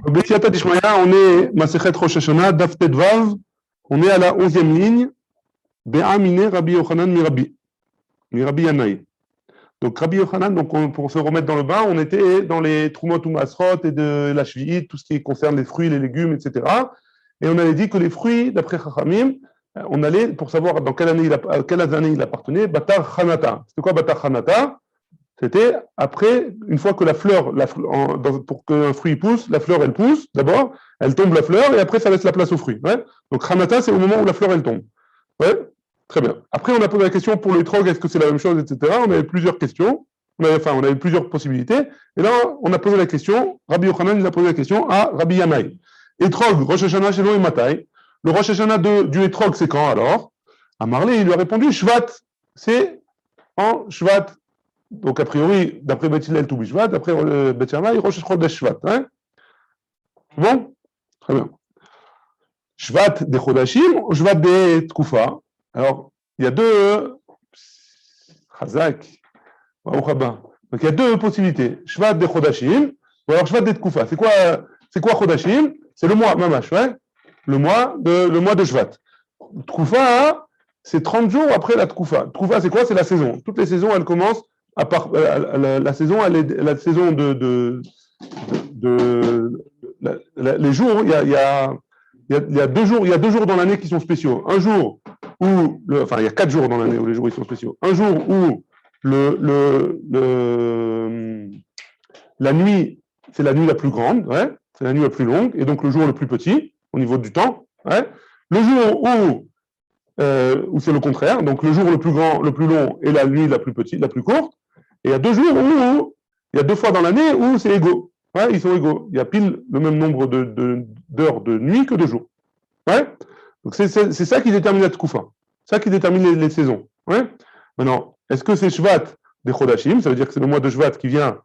B'Siyata Dishmaya, on est Masechet Rosh Hashanah, Daf Tet Vav, on est à la 11e ligne, Be'amine Rabbi Yochanan Mirabi Yanaï. Donc Rabbi Yochanan, donc pour se remettre dans le bain, on était dans les Trumot ou Masrot et de la Shvi'it, tout ce qui concerne les fruits, les légumes, etc. Et on avait dit que les fruits, d'après Chachamim, on allait, pour savoir dans quelle année il appartenait, Batar Chanata. C'était quoi Batar Chanata? C'était après, une fois que la fleur, pour qu'un fruit pousse, la fleur elle pousse d'abord, elle tombe la fleur et après ça laisse la place au fruit. Ouais, donc Chanata, c'est au moment où la fleur elle tombe. Ouais, très bien. Après, on a posé la question pour l'étrog, est-ce que c'est la même chose, etc. On avait plusieurs questions, on avait plusieurs possibilités. Et là, on a posé la question, Rabbi Yochanan il a posé la question à Rabbi Yanaï. Étrog, Rosh Hashanah, Shelon et Matai. Le Rosh Hashanah du étrog, c'est quand alors? À Marley, il lui a répondu, Shvat, c'est en Shvat. Donc, a priori, d'après Beth Hillel, tout Bishvat, d'après Beth Shammai, Rosh Chodesh Shvat. Hein? Bon? Très bien. Shvat des Chodashim, Shvat des Tkufa. Alors, il y a deux. Chazak, Baruch Haba. Donc, il y a deux possibilités. Shvat des Chodashim, ou alors Shvat des Tkufa. C'est quoi Chodashim? C'est le mois, Mamash, ouais? Le mois de Shvat. Tkufa, c'est 30 jours après la Tkufa. Tkufa, c'est quoi? C'est la saison. Toutes les saisons, elles commencent. À part la saison, la saison les jours, il y a 2 jours, il y a 2 jours dans l'année qui sont spéciaux. Un jour où, il y a 4 jours dans l'année où les jours ils sont spéciaux. Un jour où la nuit, c'est la nuit la plus grande, ouais, c'est la nuit la plus longue, et donc le jour le plus petit au niveau du temps. Ouais. Le jour où c'est le contraire, donc le jour le plus grand, le plus long, et la nuit la plus petite, la plus courte. Et il y a 2 jours où il y a 2 fois dans l'année où c'est égaux. Ouais, ils sont égaux. Il y a pile le même nombre d'heures de nuit que de jours. Ouais. Donc c'est ça qui détermine la Tkoufa. C'est ça qui détermine les saisons. Ouais. Maintenant, est-ce que c'est Shvat des Chodashim? Ça veut dire que c'est le mois de Shvat qui vient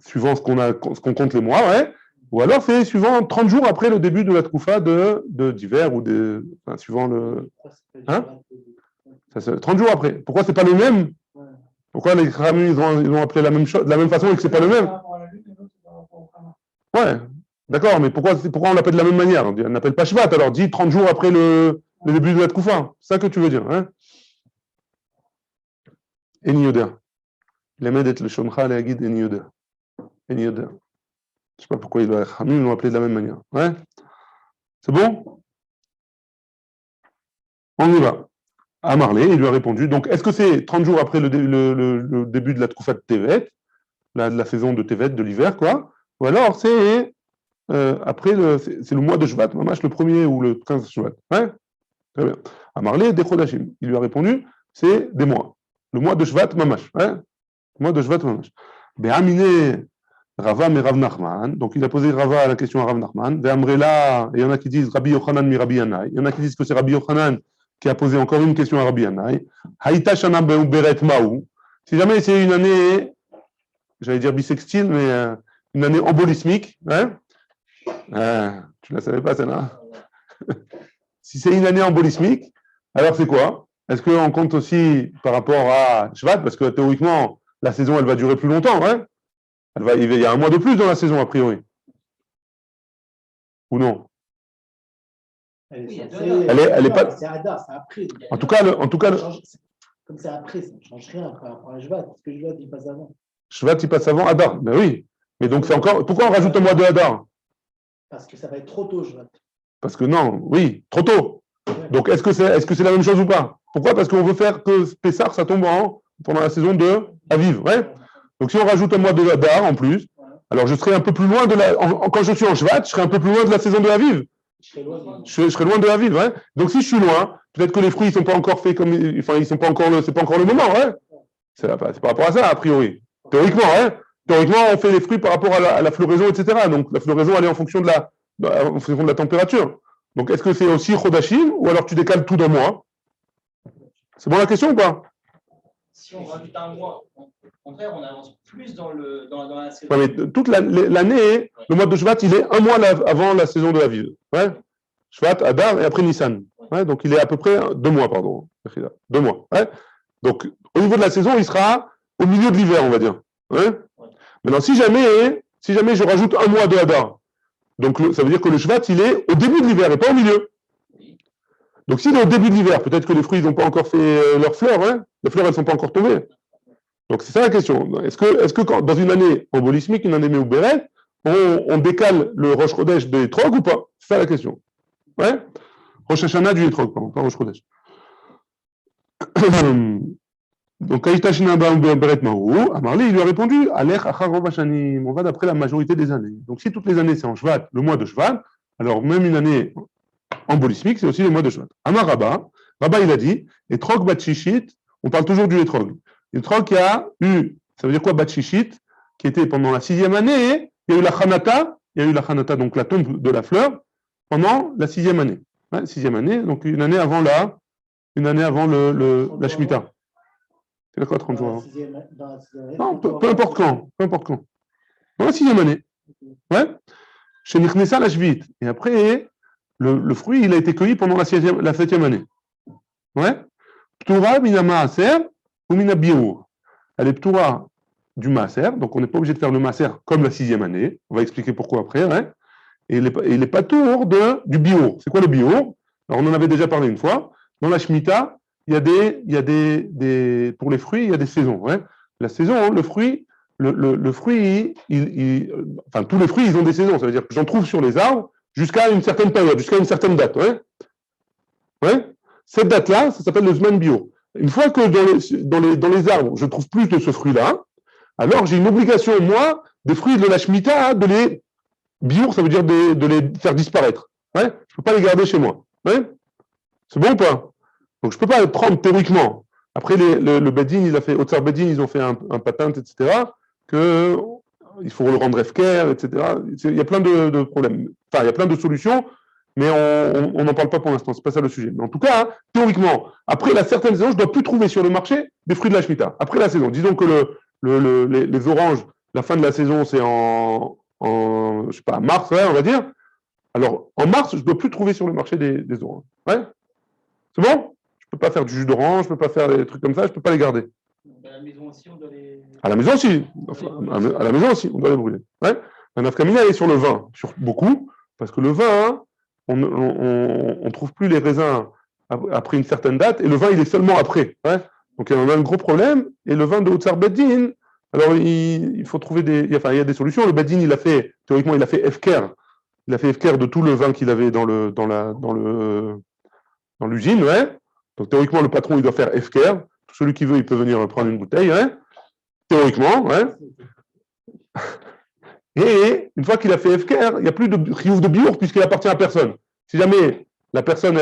suivant ce qu'on compte les mois, ouais. Ou alors c'est suivant 30 jours après le début de la Tkoufa d'hiver ou suivant le. Hein? 30 jours après. Pourquoi c'est pas le même? Pourquoi les Khamim ils ont appelé la même chose, de la même façon et que c'est pas le même? Ouais, d'accord, mais pourquoi on l'appelle de la même manière? On n'appelle pas Shvat, alors dis 30 jours après le début de la Tkoufa. C'est ça que tu veux dire, hein? Eni Yoder. Lemedet le Shoncha le Agid Eni Yoder. Eni Yoder. Je sais pas pourquoi les Khamim l'ont appelé de la même manière. Ouais? C'est bon? On y va. À Marley, il lui a répondu. Donc, est-ce que c'est 30 jours après le début de la Tkoufa de Tevet, de la saison de Tevet, de l'hiver, quoi? Ou alors c'est après, c'est le mois de Shvat, Mamash, le 1er ou le 15 Shvat. Ouais? Très bien. À Marley, des Chodashim. Il lui a répondu, c'est des mois. Le mois de Shvat, Mamash. Ouais? Le mois de Shvat, Mamash. Be'amine Rava mais Rav Nachman. Donc, il a posé Rava à la question à Rav Nachman. Ve'amrela, il y en a qui disent Rabbi Yochanan mi Rabbi Yanaï. Il y en a qui disent que c'est Rabbi Yochanan qui a posé encore une question à Rabbi Yanaï. Haïta Shana Beret Maou. Si jamais c'est une année, j'allais dire bisextile, mais une année embolismique, hein? Tu ne la savais pas, celle-là? Si c'est une année embolismique, alors c'est quoi? Est-ce qu'on compte aussi par rapport à Shvat? Parce que théoriquement, la saison, elle va durer plus longtemps, ouais? Il y a un mois de plus dans la saison, a priori. Ou non? Elle est pas. C'est Hadar, c'est après. En tout cas, comme c'est après, ça ne change rien par rapport à Shvat, parce que Shvat, il passe avant. Shvat, il passe avant Hadar. Ben oui. Mais donc, c'est encore. Pourquoi on rajoute un mois de Hadar? Parce que ça va être trop tôt, Shvat. Parce que non, oui, trop tôt. Ouais. Donc, est-ce que c'est la même chose ou pas? Pourquoi? Parce qu'on veut faire que Pessah, ça tombe pendant la saison de Aviv. Ouais. Donc, si on rajoute un mois de Hadar en plus, alors je serai un peu plus loin de quand je suis en Shvat, je serai un peu plus loin de la saison de Aviv. Je serai loin de la ville, ouais. Donc si je suis loin, peut-être que les fruits ils sont pas encore faits ils sont pas encore c'est pas encore le moment, ouais. C'est par rapport à ça a priori. Théoriquement, ouais. Théoriquement, on fait les fruits par rapport à la floraison, etc. Donc la floraison elle est en fonction de la température. Donc est-ce que c'est aussi Chodashim ou alors tu décales tout d'un mois? C'est bon la question ou pas? Si on rajoute un mois, au contraire, on avance plus dans la saison. Ouais, mais toute l'année, le mois de Shvat, il est un mois avant la saison de la ville. Ouais. Shvat, Adar et après Nissan. Ouais, donc il est à peu près 2 mois, pardon. 2 mois. Ouais. Donc au niveau de la saison, il sera au milieu de l'hiver, on va dire. Ouais. Maintenant, si jamais je rajoute un mois de Hadar, Donc, ça veut dire que le Shvat, il est au début de l'hiver et pas au milieu. Donc, s'il est au début de l'hiver, peut-être que les fruits, ils n'ont pas encore fait leurs fleurs, hein. Les fleurs, elles ne sont pas encore tombées. Donc, c'est ça la question. Est-ce que dans une année embolismique, une année Meouberet, on décale le Rosh Chodesh de Etrog ou pas? C'est ça la question. Ouais? Rosh Hashanah du Etrog, pardon, pas Rosh Chodesh. Donc, Kaïtashina Beret Mahou, Amarli, il lui a répondu, Alech Acharov Hashanim, on va d'après la majorité des années. Donc, si toutes les années c'est en Shvat, le mois de Shvat, alors même une année embolismique, c'est aussi le mois de Shvat. Amar Rabba, Rabba il a dit, Etrog Batshishit, on parle toujours du Etrog. L'Etrog qui a eu, ça veut dire quoi Batshishit, qui était pendant la 6e année, il y a eu la Chanata, donc la tombe de la fleur, pendant la 6e année. Ouais, 6e année, donc une année avant la Shemitah. C'est quoi 30 jours avant? Non, peu importe quand. Dans la 6e année. Ouais. Chez Nikhnessa la Shvit. Et après, le fruit, il a été cueilli pendant la 7e année. Ouais. Ptura mina maaser ou mina biur. Elle est ptura du maaser, donc on n'est pas obligé de faire le maaser comme la 6e année. On va expliquer pourquoi après. Ouais. Et il n'est pas tour du biur. C'est quoi le biur? Alors on en avait déjà parlé une fois. Dans la Shemitah, il y a pour les fruits, il y a des saisons. Ouais. La saison, le fruit, enfin tous les fruits, ils ont des saisons. Ça veut dire que j'en trouve sur les arbres jusqu'à une certaine période, jusqu'à une certaine date. Ouais. Ouais. Cette date-là, ça s'appelle le Zman Bio. Une fois que dans les arbres, je trouve plus de ce fruit-là, alors j'ai une obligation, moi, des fruits de la Shemitah, de les bio, ça veut dire de les faire disparaître. Ouais. Je ne peux pas les garder chez moi. Ouais. C'est bon ou pas? Donc, je ne peux pas le prendre théoriquement. Après, le Bedin, il a fait, Otsar Bedin, ils ont fait un patent, etc., qu'il faut le rendre FKR, etc. Il y a plein de problèmes. Enfin, il y a plein de solutions, mais on n'en parle pas pour l'instant. Ce n'est pas ça le sujet. Mais en tout cas, hein, théoriquement, après la certaine saison, je ne dois plus trouver sur le marché des fruits de la Shemitah. Après la saison. Disons que les oranges, la fin de la saison, c'est je sais pas, mars, ouais, on va dire. Alors, en mars, je ne dois plus trouver sur le marché des oranges. Ouais. C'est bon? Je ne peux pas faire du jus d'orange, je ne peux pas faire des trucs comme ça, je ne peux pas les garder. À la maison aussi, on doit les. À la maison aussi. Enfin, à la maison aussi, on doit les brûler. Ouais. La nafkamina est sur le vin, sur beaucoup, parce que le vin, hein, on ne trouve plus les raisins après une certaine date, et le vin, il est seulement après. Ouais. Donc, il y a un gros problème. Et le vin de Otsar Beddin, alors il faut trouver il y a des solutions. Le Beddin, théoriquement, il a fait FKR. Il a fait FKR de tout le vin qu'il avait dans l'usine, ouais. Donc théoriquement, le patron, il doit faire FKR. Celui qui veut, il peut venir prendre une bouteille, ouais. Théoriquement, ouais. Et une fois qu'il a fait FKR, il n'y a plus de riouf de biour puisqu'il appartient à personne. Si jamais la personne,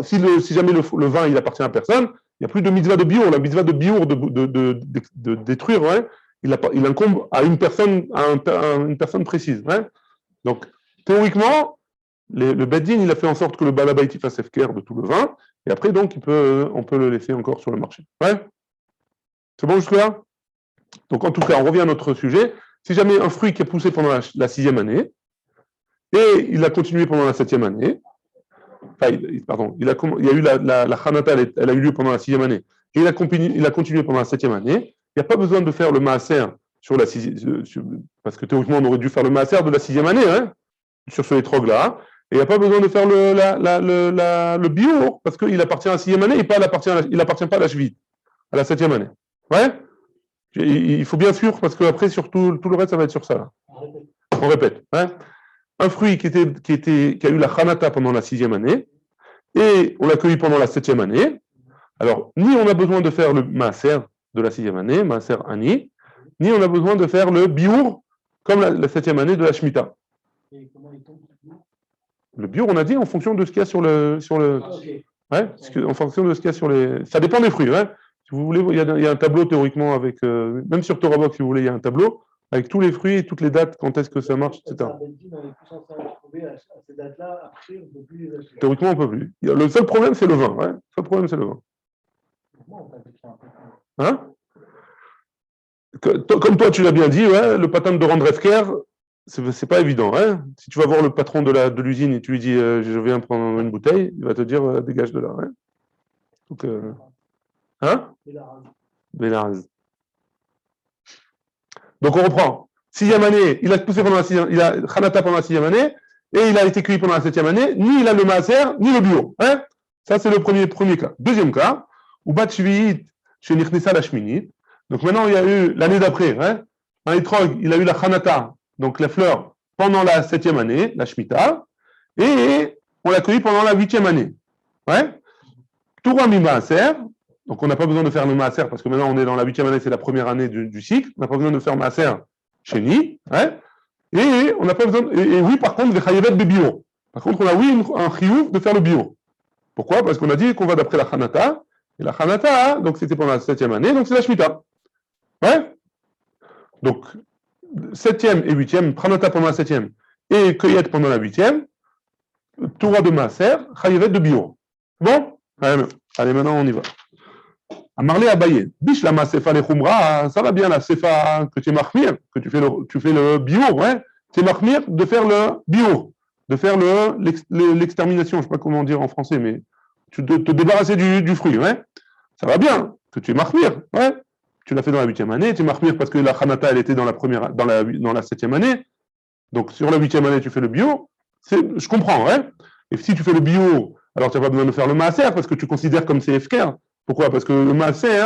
si jamais le vin, il appartient à personne, il n'y a plus de mitzvah de biour. La mitzvah de biour de détruire, ouais, il incombe à une personne, une personne précise, ouais. Donc théoriquement, le Beddin, il a fait en sorte que le Balabaïti fasse FKR de tout le vin, et après, donc, on peut le laisser encore sur le marché. Ouais. C'est bon jusque-là? Donc, en tout cas, on revient à notre sujet. Si jamais un fruit qui a poussé pendant la 6e année, et il a continué pendant la 7e année, enfin, pardon, il y a eu la Chanata, elle a eu lieu pendant la 6e année, et il a continué pendant la 7e année, il n'y a pas besoin de faire le Maaser sur la 6e, parce que théoriquement, on aurait dû faire le Maaser de la 6e année, hein, sur ce étrog-là. Et il n'y a pas besoin de faire le bio, parce qu'il appartient à la 6e année, il n'appartient pas à la Shvit, à la 7e année. Ouais. Il faut bien sûr, parce qu'après, surtout, tout le reste, ça va être sur ça. Là. On répète. Hein. Un fruit qui a eu la Chanata pendant la 6e année, et on l'a cueilli pendant la 7e année. Alors, ni on a besoin de faire le Maaser de la 6e année, Maaser Ani, ni on a besoin de faire le Biour comme la 7e année de la Shemitah. Le bio, on a dit en fonction de ce qu'il y a sur le. Ouais, en fonction de ce qu'il y a sur les. Ça dépend des fruits. Ouais. Si vous voulez, il y a un tableau théoriquement avec. Même sur TorahBox, si vous voulez, il y a un tableau avec tous les fruits et toutes les dates, quand est-ce que ça marche, etc. Théoriquement, on ne peut plus. Le seul problème, c'est le vin. Ouais. Le seul problème, c'est le vin. Hein? Comme toi, tu l'as bien dit, ouais, le patin de rendre FKR, c'est pas évident. Hein. Si tu vas voir le patron de l'usine et tu lui dis je viens prendre une bouteille, il va te dire dégage de là. Hein. Donc, hein? Bénaraz. Donc on reprend. sixième année, il a poussé pendant la sixième, il a Hanata pendant la sixième année, et il a été cueilli pendant la septième année, ni il a le maaser, ni le bio. Hein? Ça, c'est le premier cas. Deuxième cas, ou bat shvi'it chez Nichnissa la shminit. Donc maintenant, il y a eu l'année d'après, hein? Un étrog, il a eu la Hanata, donc la fleur, pendant la septième année, la Shemitah, et on l'a cueilli pendant la huitième année. Ouais? Toura mi maaser, donc on n'a pas besoin de faire le maaser, parce que maintenant on est dans la huitième année, c'est la première année du cycle, on n'a pas besoin de faire maaser chez Ni, ouais? Et on n'a pas besoin, et oui, par contre, de bio. Par contre, on a oui un chiyuv de faire le bio. Pourquoi? Parce qu'on a dit qu'on va d'après la Hanata, et la Hanata, donc c'était pendant la septième année, donc c'est la Shemitah. Ouais? Donc, septième et huitième, Pranata pendant la septième et cueillette pendant la huitième, Torah de Maaser, Chayivet de bio. Bon? Allez, maintenant on y va. Amarlé Abaye, Bish la Masefa le Khumra, ça va bien la Sefa que tu es marmir, que tu fais le bio, ouais? Tu es marmir de faire le bio, de faire l'extermination, je ne sais pas comment dire en français, mais tu te débarrasser du fruit, ouais? Ça va bien, que tu es marmir, ouais? Tu l'as fait dans la huitième année, tu es marmir parce que la Hanata, elle était dans la septième année. Donc, sur la huitième année, tu fais le bio. Je comprends, ouais. Et si tu fais le bio, alors tu n'as pas besoin de faire le maaser parce que tu considères comme c'est FKR. Pourquoi? Parce que le maaser,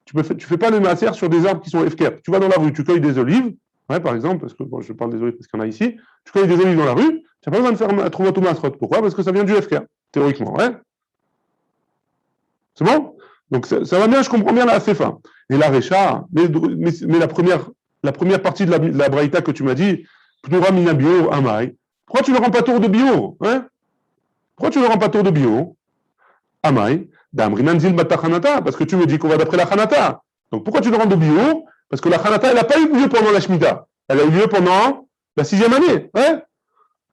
tu fais pas le maaser sur des arbres qui sont FKR. Tu vas dans la rue, tu cueilles des olives, ouais, par exemple, parce que bon, je parle des olives parce qu'il y en a ici. Tu cueilles des olives dans la rue, tu n'as pas besoin de faire trouver ton masrot. Pourquoi? Parce que ça vient du FKR, théoriquement, ouais. C'est bon? Donc ça va bien, je comprends bien la Sefa. Et la Recha, mais la première partie de la Braïta que tu m'as dit, Pnura mina bio amai. Pourquoi tu ne rends pas tour de bio? Hein? Pourquoi tu ne rends pas tour de bio? Amai, d'amrinan zil bata Hanata, parce que tu me dis qu'on va d'après la Hanata. Donc pourquoi tu le rends de bio? Parce que la Hanata, elle n'a pas eu lieu pendant la Shemitah. Elle a eu lieu pendant la sixième année. Hein?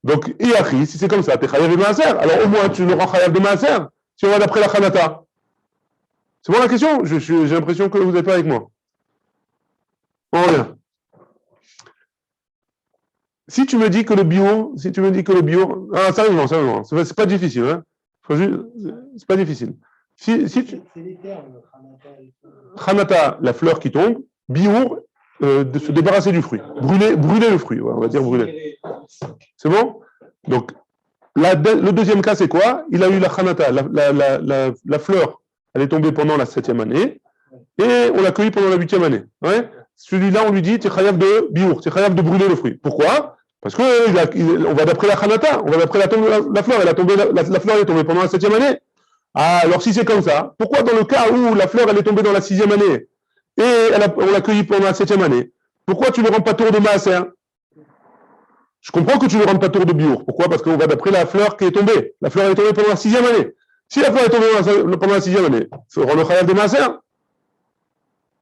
Donc, Iachi, si c'est comme ça, t'es chayav de maaser. Alors au moins tu le rends chayav de maaser, si on va d'après la Hanata. C'est bon la question? J'ai l'impression que vous n'êtes pas avec moi. On revient. Si tu me dis que le bio, sérieusement, c'est pas difficile, hein. C'est pas difficile. Si tu... C'est les termes, Hanata, la fleur qui tombe, bio, de se débarrasser du fruit. Brûler le fruit, ouais, on va dire brûler. C'est bon? Donc, le deuxième cas, c'est quoi? Il a eu la Hanata, la fleur. Elle est tombée pendant la septième année et on l'a cueillie pendant la huitième année. Ouais. Celui-là, on lui dit, tu es chayav de biour, tu es chayav de brûler le fruit. Pourquoi? Parce qu'on va d'après la Hanata, on va d'après la fleur, la fleur est tombée pendant la septième année. Ah, alors si c'est comme ça, pourquoi dans le cas où la fleur elle est tombée dans la sixième année et on l'a cueillie pendant la septième année, pourquoi tu ne le rends pas tour de maaser? Je comprends que tu ne le rends pas tour de biour. Pourquoi? Parce qu'on va d'après la fleur qui est tombée. La fleur est tombée pendant la sixième année. Si la fleur est tombée pendant la sixième année, ça rend le chayav de maaser.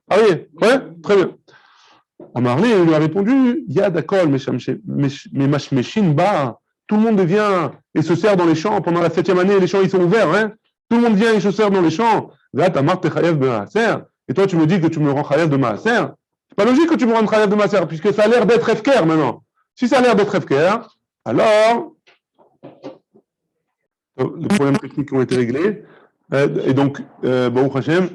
Ah oui, ouais, très bien. Amarlé, il lui a répondu, il y a d'accord, mais machmeshin ba, tout le monde vient et se sert dans les champs pendant la septième année, les champs ils sont ouverts, hein. Tout le monde vient et se sert dans les champs. Là, ta marque chayav de maaser, et toi tu me dis que tu me rends chayav de maaser. C'est pas logique que tu me rendes chayav de maaser, puisque ça a l'air d'être FKR maintenant. Si ça a l'air d'être FKR, alors les problèmes techniques ont été réglés. Et donc, bon, Hachem.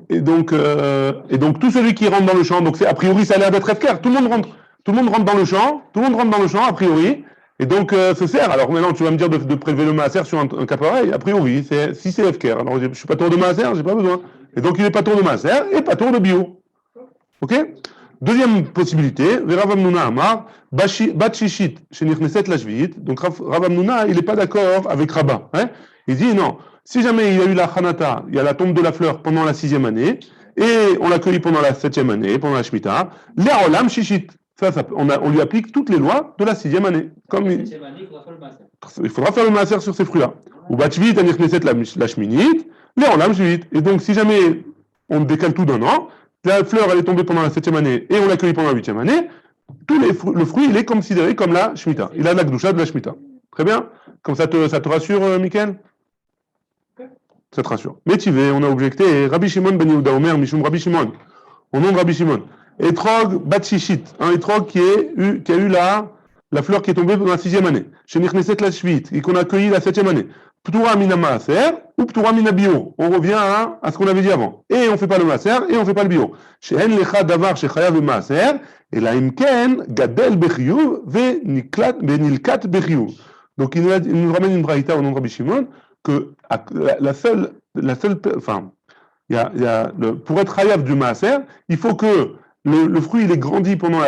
Et donc, tout celui qui rentre dans le champ, donc a priori, ça a l'air d'être FKR. Tout le monde rentre dans le champ, a priori, et donc se sert. Alors maintenant, tu vas me dire de prélever le maaser sur un cas pareil. A priori, si c'est FKR. Alors, je ne suis pas tour de maaser, j'ai pas besoin. Et donc, il n'est pas tour de maaser et pas tour de bio. Ok? Deuxième possibilité, Rav Hamnuna Amar, Bat Shishit, chez Nichneset la Shviit. Donc, Rav Hamnuna, il n'est pas d'accord avec Rabat. Hein? Il dit non. Si jamais il y a eu la Hanata, il y a la tombe de la fleur pendant la sixième année, et on l'a cueilli pendant la septième année, pendant la Shemitah, l'Erolam Shishit. On lui applique toutes les lois de la sixième année. Comme il faudra faire le maaser sur ces fruits-là. Ou Batvit, Anirkneset la Shminit, l'Erolam Shvit. Et donc, si jamais on décale tout d'un an, la fleur elle est tombée pendant la septième année et on l'a cueilli pendant la huitième année, le fruit il est considéré comme la Shemitah. Il a la Gdusha de la Shemitah. Très bien? Comme ça te rassure, Mickaël? Ça te rassure. Métivé, on a objecté, Rabbi Shimon ben Yehuda Omer, Mishum Rabbi Shimon, au nom de Rabbi Shimon. Etrog Batshishit, un Etrog qui a eu la la fleur qui est tombée dans la 6e année, chez Nichneset la Shvit, et qu'on a accueilli la 7e année, Ptura mina maaser ou Ptura mina bio. On revient à ce qu'on avait dit avant. Et on ne fait pas le maaser et on ne fait pas le bio. Chez En Lecha Davar chez Chayav maaser, et la Imken Gadel Bechiyuv ve Nilkat Bechiyuv. Donc il nous ramène une braïta au nom de Rabbi Shimon que la seule, enfin, pour être chayav du maaser, il faut que le fruit il est grandi pendant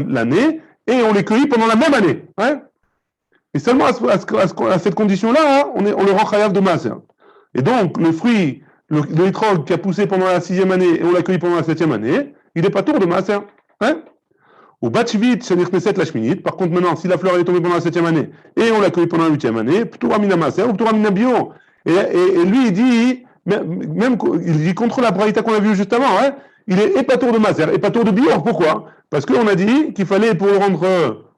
l'année et on les cueillit pendant la même année. Hein, et seulement à cette condition-là, hein, on le rend chayav de maaser. Et donc le fruit, le hétrog qui a poussé pendant la 6e année et on l'a cueilli pendant la 7e année, il n'est pas tour de maaser. Hein, ou Batchvit, c'est Nichneset la Shminit. Par contre, maintenant, si la fleur est tombée pendant la 7e année et on l'a cueillie pendant la 8e année, Ptura mina maaser ou Ptura mina bio. Et lui, il dit, même il dit contre la braïta qu'on a vue juste avant, hein, il est épatour de maaser, épatour de bio. Pourquoi? Parce qu'on a dit qu'il fallait, pour le rendre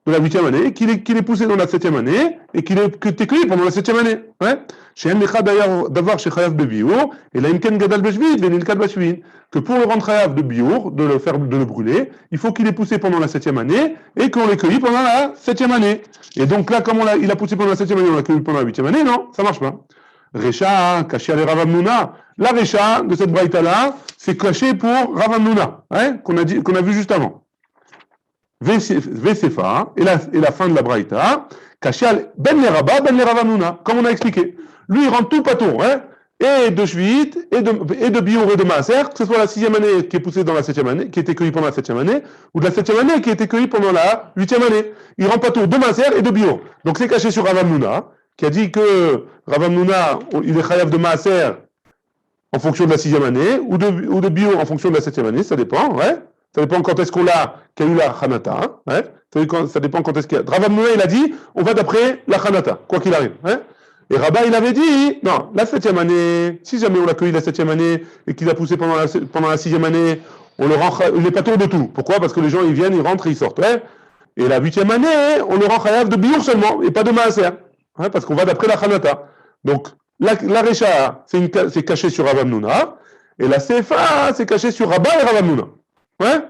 de la 8e année, qu'il est poussé dans la 7e année et qu'il est cueilli pendant la 7e année. Hein. Chez Enlecha d'avoir chez Chayav de bio, et la Imken Gadal Beshvit, Venilkat Bashvin, que pour le rendre Chayav de bio, de le brûler, il faut qu'il ait poussé pendant la 7e année et qu'on l'ait cueilli pendant la 7e année. Et donc là, comme il a poussé pendant la 7e année, on l'a cueilli pendant la 8e année, non, ça marche pas. Recha, caché à Rav Hamnouna. La Recha de cette braïta-là, c'est caché pour Rav Hamnouna, hein, qu'on a vu juste avant. Vesefa, et la fin de la braïta, caché à Ben le Rav Hamnouna, comme on a expliqué. Lui, il rentre tout patour, hein, et de Shvit, et de Biur et de Maaser, que ce soit la 6e année qui est poussée dans la 7e année, qui a été cueillie pendant la 7e année, ou de la 7e année qui a été cueillie pendant la 8e année. Il rentre patour de Maaser et de Biur. Donc c'est caché sur Rav Hamnouna, qui a dit que Rav Hamnouna, il est chayav de Maaser en fonction de la 6e année, ou de bio en fonction de la 7e année, ça dépend, ouais. Ça dépend quand est-ce qu'il y a eu la Hanata, hein, ouais. Ça dépend quand est-ce qu'il y a. Rav Hamnouna, il a dit, on va d'après la Hanata, quoi qu'il arrive, hein. Et Rabat, il avait dit, non, la 7e année, si jamais on l'a cueilli la 7e année, et qu'il a poussé pendant la 6e année, on le rend, il n'est pas tour de tout. Pourquoi? Parce que les gens, ils viennent, ils rentrent, ils sortent, ouais. Et la 8e année, on le rend chayav de bio seulement, et pas de Maaser. Hein, parce qu'on va d'après la Hanata. Donc, la Recha, c'est caché sur Rav Hamnouna, et la CFA, c'est caché sur Rabat et Rav Hamnouna. Ouais?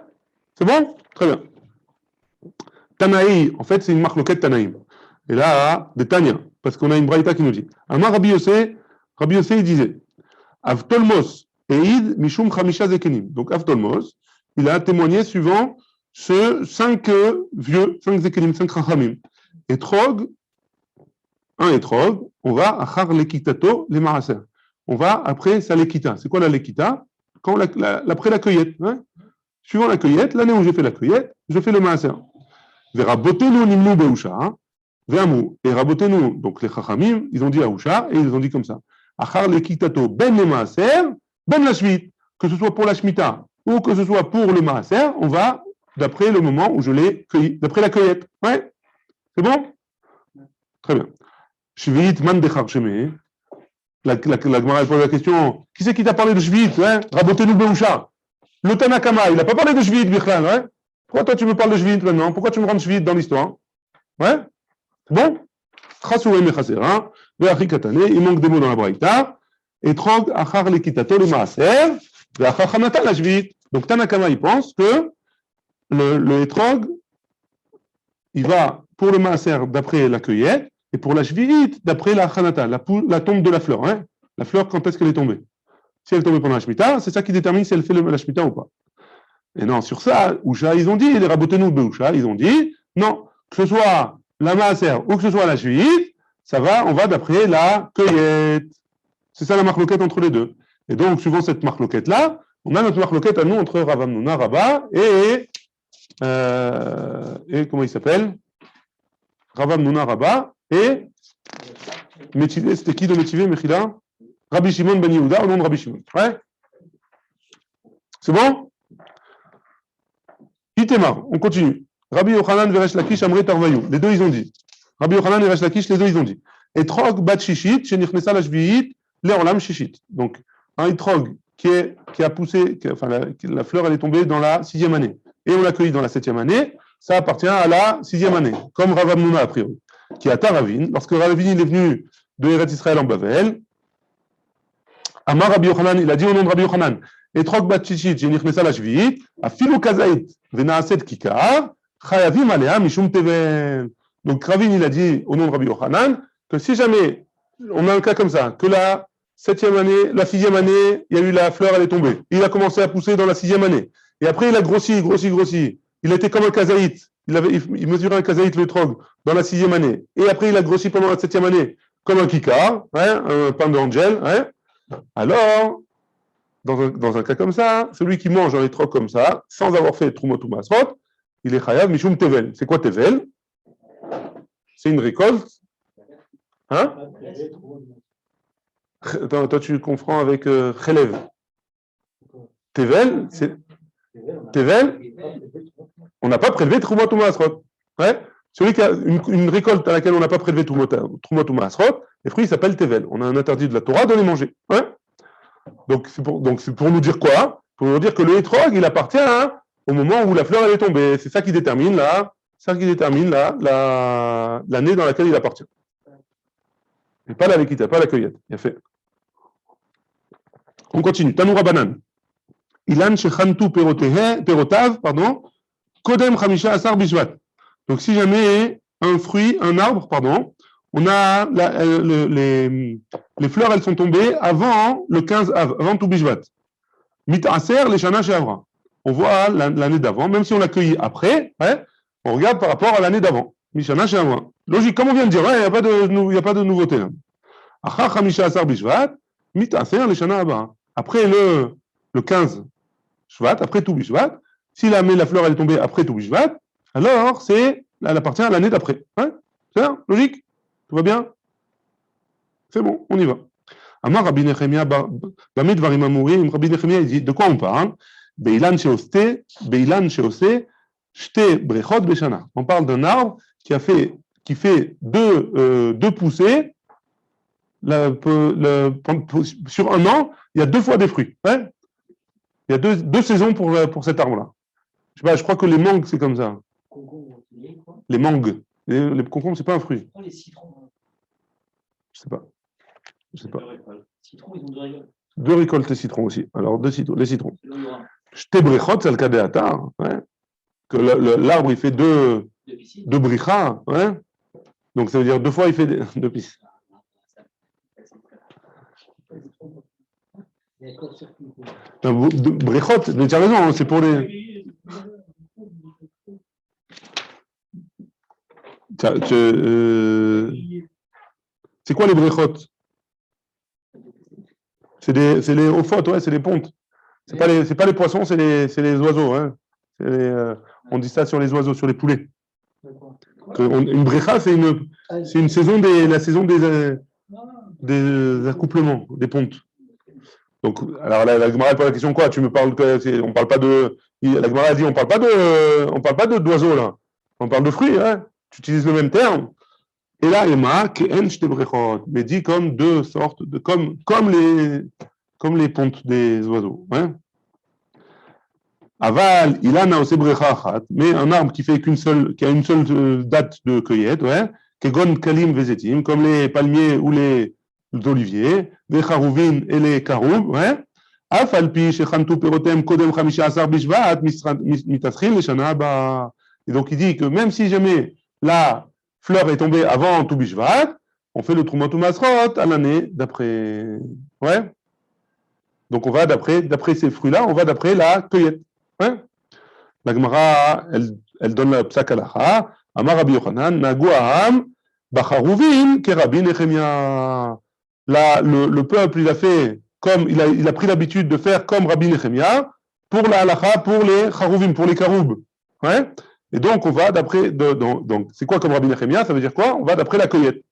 C'est bon? Très bien. Tanaï, en fait, c'est une marque loquette Tanaïm. Et là, de Tania, parce qu'on a une braïta qui nous dit. Amar Rabbi Yossé, il disait, Avtolmos, Eid, Mishum Chamisha Zekenim. Donc, Avtolmos, il a témoigné suivant ce 5 vieux, 5 Zekenim, 5 Rachamim. Etrog, un étrog, on va achar lekitato les maaser. On va après sa lekita. C'est quoi la lekita? Quand après la cueillette. Hein? Suivant la cueillette, l'année où j'ai fait la cueillette, je fais le maaser. Verabotenu nimnu beusha, ve'amu. Et rabotenu, donc les chachamim, ils ont dit à Usha, et ils ont dit comme ça. Achar lekitato ben le maaser, ben la shmit. Que ce soit pour la shmita ou que ce soit pour le maaser, on va d'après le moment où je l'ai cueilli, d'après la cueillette. Ouais? C'est bon? Très bien. Shvit man dechar shemeh. La Gemara pose la question, qui c'est qui t'a parlé de Shvit, hein? Rabotenu beusha. Le Tanakama, il n'a pas parlé de Shvit, Bichlal, ouais? Pourquoi toi tu me parles de Shvit maintenant? Pourquoi tu me rends Shvit dans l'histoire? Ouais? Bon? Chasoué mechasera, ve'achi katane, il manque des mots dans la braïta, etrog achar lekitato le maaser, ve'achar chanata la Shvit. Donc Tanakama, il pense que le etrog, il va pour le maaser d'après la cueillette, et pour la Shvit d'après la chanata, la tombe de la fleur, hein? La fleur, quand est-ce qu'elle est tombée? Si elle est tombée pendant la Shemitah, c'est ça qui détermine si elle fait la Shemitah ou pas. Et non, sur ça, Usha, ils ont dit, les Rabotenu de Usha, ils ont dit, non, que ce soit la Maaser ou que ce soit la Shvit, ça va, on va d'après la cueillette. C'est ça la marloquette entre les deux. Et donc, suivant cette marloquette-là, on a notre marloquette à nous entre Rav Hamnouna, Rabat et comment il s'appelle? Rav Hamnouna, Rabat et Métivé, c'était qui de Métivé, Mechila? Rabbi Shimon ben Yehuda au nom de Rabbi Shimon. Ouais? C'est bon? Itémar, on continue. Rabbi Yochanan veresh Lakish amre tarvayou. Les deux, ils ont dit. Rabbi Yochanan et Resh Lakish, les deux, ils ont dit. Etrog bat shishit, shenichnesa la shviit, le'olam shishit. Donc, un etrog qui a poussé, la fleur, elle est tombée dans la 6e année. Et on l'a cueilli dans la 7e année. Ça appartient à la 6e année. Comme Rav Hamnouna, a priori. Qui est à Taravin. Lorsque Ravin il est venu de Eretz Israël en Bavel, Amar Rabbi Yochanan, il a dit au nom de Rabbi Yochanan, Etrog bat shishit, shenichnesa la shviit, afilu kazait, venaaset kikar, Chayavim alea mishum tevel. Donc Ravin, il a dit au nom de Rabbi Yochanan que si jamais on a un cas comme ça, que la 7e année, la 6e année, il y a eu la fleur, elle est tombée. Il a commencé à pousser dans la 6e année. Et après, il a grossi. Il était comme un kazaït. Il mesurait un kazaït, le trog, dans la 6e année. Et après, il a grossi pendant la 7e année, comme un kikar, un pain d'angel. Alors, dans un cas comme ça, celui qui mange dans les trocs comme ça, sans avoir fait Trumot ou Masrot, il est chayav mishum tevel. C'est quoi tevel? C'est une récolte. Hein? Attends, toi, tu confonds avec chelev. Tevel, c'est tevel. On n'a pas prélevé Trumot ou Masrot. Celui qui a une récolte à laquelle on n'a pas prélevé Trumot ou Masrot, les fruits s'appellent tevel. On a un interdit de la Torah de les manger. Donc c'est pour nous dire quoi? Pour nous dire que le hétrog, il appartient au moment où la fleur elle est tombée. C'est ça qui détermine l'année dans laquelle il appartient. Et pas la lekita, pas la cueillette. Il a fait. On continue. Tanoura banan. Ilan shechantu perotav, kodem chamisha asar bishvat. Donc si jamais un arbre, on a les fleurs, elles sont tombées avant le 15 av, avant tout bishvat. Mitaser les shana she'avra. On voit l'année d'avant, même si on l'a cueilli après, on regarde par rapport à l'année d'avant. Mishana she'avra. Logique, comme on vient de dire, il n'y a pas de nouveauté là. Achar chamisha asar bishvat, mitaser les shana haba. Après le 15 shvat, après tout bishvat, si la fleur elle est tombée après tout bishvat, alors elle appartient à l'année d'après. C'est ça, logique? Tout va bien? C'est bon, on y va. Amar Rabbi Nechemia, Bamid Varim Amurim, Rabbi Nechemia, il dit, de quoi on parle? Beilan Sheosé, Shte Brechot Beshana. On parle d'un arbre qui fait deux poussées, sur un an, il y a 2 fois des fruits. Il y a deux saisons pour cet arbre-là. Je crois que les mangues, c'est comme ça. Les mangues. Les concombres, c'est pas un fruit. Les citrons. Je sais pas. Citrons, ils ont 2 récoltes. 2 récoltes de citrons aussi. Alors, les citrons. Shte brechot, c'est le cas des hatars. Que l'arbre, il fait 2 brichas. Donc, ça veut dire 2 fois, il fait 2 pistes. Brechot, mais tu as raison, c'est pour les. C'est quoi les brechot? C'est les ophotes, c'est les pontes. C'est pas les poissons, c'est les oiseaux. On dit ça sur les oiseaux, sur les poulets. Une brecha, c'est une saison la saison des accouplements, des pontes. Donc, alors la Gemara pose la question quoi? Tu me parles on parle pas de. La Gemara dit on parle pas d'oiseaux là. On parle de fruits. Tu utilises le même terme. Et là, Emma, mais dit comme 2 sortes comme les pontes des oiseaux. Aval, il a aussi brecha, mais un arbre qui a une seule date de cueillette, kegon kalim vezetim, comme les palmiers ou les oliviers, les charouvin et les karoub, afalpi shechantu perotem kodem 15 bishvat mitasrin le shana ba. Et donc il dit que même si jamais la fleur est tombée avant tout bishvat, on fait le trumot ou masrot à l'année d'après. Donc on va d'après ces fruits-là, on va d'après la cueillette. La Gemara, elle donne la psak halacha. Amar Rabbi Yochanan, nagu aham bacharuvim ke Rabbi Nechemia. Le peuple, il a fait comme il a pris l'habitude de faire comme Rabbi Nechemia pour la halacha, pour les charuvim, pour les karoub. Et donc on va d'après. Donc c'est quoi comme Rabbi Nechemia? Ça veut dire quoi? On va d'après la cueillette.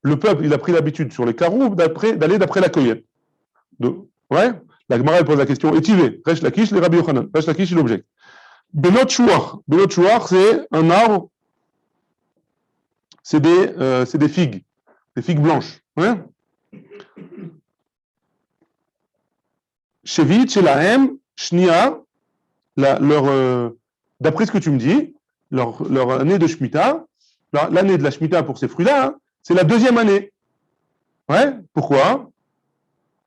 Le peuple, il a pris l'habitude sur les karoub d'aller d'après la cueillette. La Gemara elle pose la question, étivé, Resh Lakish, les Rabbi Yochanan. Resh Lakish, il objecte. Benot Chouar, c'est un arbre, c'est des figues blanches. Shevit, Shelahem, Shnia, d'après ce que tu me dis, leur année de Shemitah, l'année de la Shemitah pour ces fruits-là, c'est la 2e année. Pourquoi?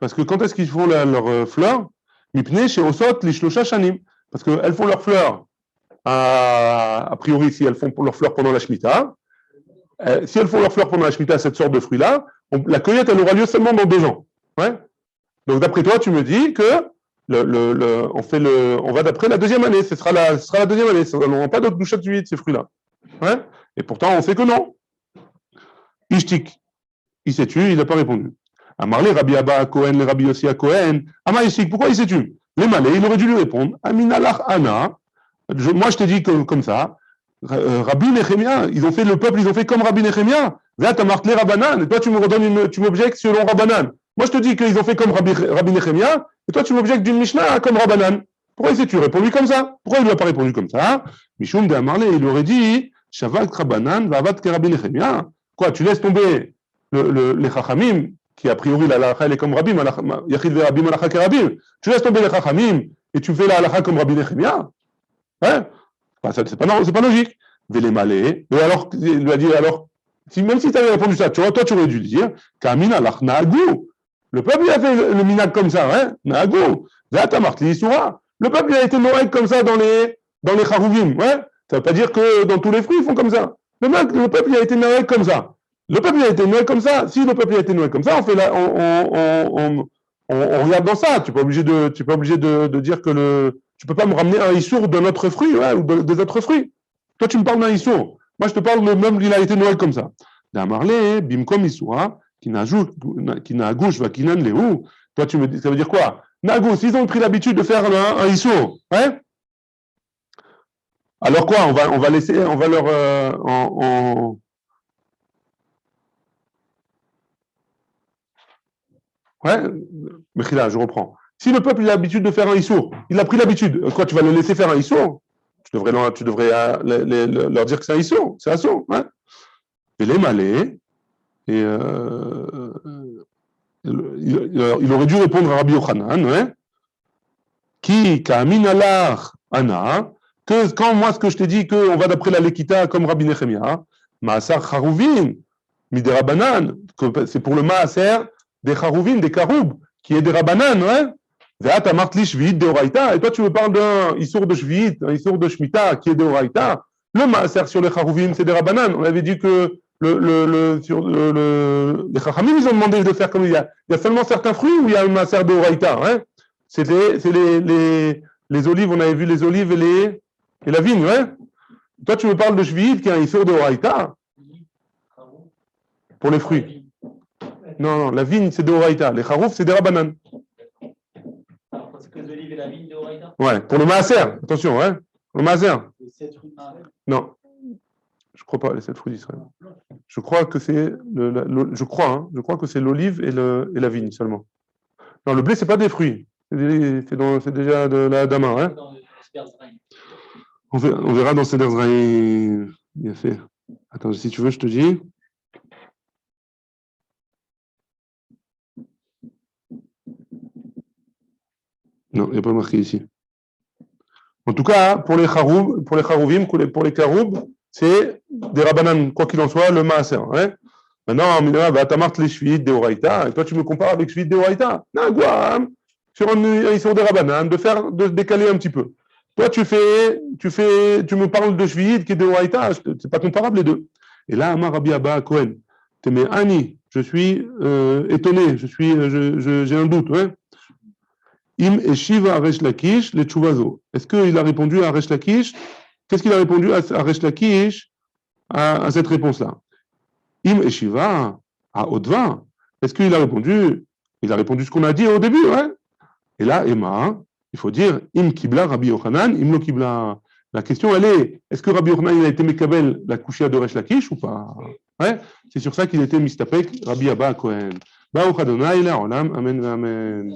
Parce que quand est-ce qu'ils font leurs fleurs? Mipne chez Osot, les Shlosha Shanim. Parce qu'elles font leurs fleurs a priori, si elles font leurs fleurs pendant la Shemitah, si elles font leurs fleurs pendant la Shemitah, cette sorte de fruit-là, la cueillette, elle aura lieu seulement dans 2 ans. Ouais. Donc, d'après toi, tu me dis que on va d'après la deuxième année. Ce sera la deuxième année. On n'aura pas d'autres douchettes de ces fruits-là. Ouais. Et pourtant, on sait que non. Ishtik. Il s'est tué, il n'a pas répondu. Amarle, Rabbi Abba à Cohen, le Rabbi Yossi à Cohen. Amar Ishtik, pourquoi il s'est tué? Les malais, il aurait dû lui répondre. Aminalach Ana. Moi, je te dis comme ça. Rabbi Nechemia, le peuple, ils ont fait comme Rabbi Nechemia. Là, tu as marqué Rabbanan, et toi, tu m'objectes selon Rabbanan. Moi, je te dis qu'ils ont fait comme Rabbi Nechemia, et toi, tu m'objectes d'une Mishnah comme Rabbanan. Pourquoi il s'est tué? Réponds-lui comme ça. Pourquoi il ne lui a pas répondu comme ça? Mishum de Amarle, il aurait dit Shavat Rabbanan, Vavat ke Rabbi Nechemia. Quoi, tu laisses tomber les Chachamim, qui a priori la halakha elle est comme Rabbi, Yachid ve Rabbi Malacha ke Rabbi. Tu laisses tomber les Chachamim, et tu fais la halakha comme Rabbi Nechemia. Hein? C'est pas logique. Vele malé. Et alors, il lui a dit, alors, même si tu avais répondu ça, toi, tu aurais dû dire, Kamina lach na'agou. Le peuple, il a fait le minag comme ça, hein? Na'agou. Zata martli isura. Le peuple, il a été noël comme ça dans les charouvim, ouais? Ça veut pas dire que dans tous les fruits, ils font comme ça. Le peuple, il a été noël comme ça. Le peuple, il a été noël comme ça. Si le peuple, il a été noël comme ça, on regarde dans ça. Tu n'es pas obligé de dire que tu peux pas me ramener un issour d'un autre fruit, ouais, ou des autres fruits. Toi, tu me parles d'un issour. Moi, je te parle de même, il a été noël comme ça. D'amarle, bimkom issoura, qui n'a gauche, va qui n'a léou. Toi, tu me dis, ça veut dire quoi? Nagous, ils ont pris l'habitude de faire un issour, ouais? Alors quoi? On va laisser, on va leur, ouais, Mechila, je reprends. Si le peuple a l'habitude de faire un issour, il a pris l'habitude, quoi, tu vas le laisser faire un issour? Tu devrais leur dire que c'est un issour, c'est un issour. Hein? Et les malais, et il aurait dû répondre à Rabbi Yochanan, ouais, qui, Ka'amin alach ana, que quand moi, ce que je t'ai dit, qu'on va d'après la Lekita comme Rabbi Nechemia, Ma'asar Charuvin, Miderabanan, c'est pour le Ma'aser des Charuvin, des Karoub, qui est des Rabanan, ouais. Et toi, tu me parles d'un issour de Shvi'it, un issour de Shemitah qui est de Oraïta. Le Maaser sur les Charuvim, c'est des Rabanan. On avait dit que les Chachamim, ils ont demandé de faire comme il y a seulement certains fruits où il y a un Maaser de Oraïta. Hein. C'est les olives, on avait vu les olives et la vigne. Ouais. Toi, tu me parles de Shvi'it qui est un issour de Oraïta pour les fruits. Non, la vigne, c'est de Oraïta. Les Charouf, c'est des Rabanan. Ouais, pour le Maaser, attention, ouais. Le Maaser. Les 7 fruits d'Israël. Non, je crois pas, les 7 fruits d'Israël. Je crois que c'est je crois que c'est l'olive et la vigne seulement. Non, le blé, c'est pas des fruits. C'est déjà de la dama, hein. On verra dans Seder Zraï. Bien fait. Attends, si tu veux, je te dis. Non, il n'y a pas marqué ici. En tout cas, pour les Charouvim, pour les Karoub, c'est des Rabbanan, quoi qu'il en soit, le Maaser. Hein? Maintenant, Tamart les Shvi'it de Oraïta, et toi tu me compares avec Shvi'it de Oraïta. Sur ils sont des Rabbanan, de décaler un petit peu. Toi, tu me parles de Shvi'it qui est de Oraïta, c'est pas comparable les deux. Et là, Amar Rabbi Abba Cohen, Témé Ani, je suis étonné, j'ai un doute, ouais. Im Eshiva Resh Lakish le Tchouvazo. Est-ce qu'il a répondu à Resh Lakish? Qu'est-ce qu'il a répondu à Resh Lakish à cette réponse-là? Im Eshiva à Odva. Est-ce qu'il a répondu? Il a répondu ce qu'on a dit au début, ouais. Et là, Emma, il faut dire Im Kibla Rabbi Yochanan, Im Lo Kibla. La question, elle est que Rabbi Yochanan il a été Mekabel la couchia de Resh Lakish ou pas? Ouais. C'est sur ça qu'il était Mistapek Rabbi Abba Cohen. Baruch Adonai, Olam, Amen, Amen.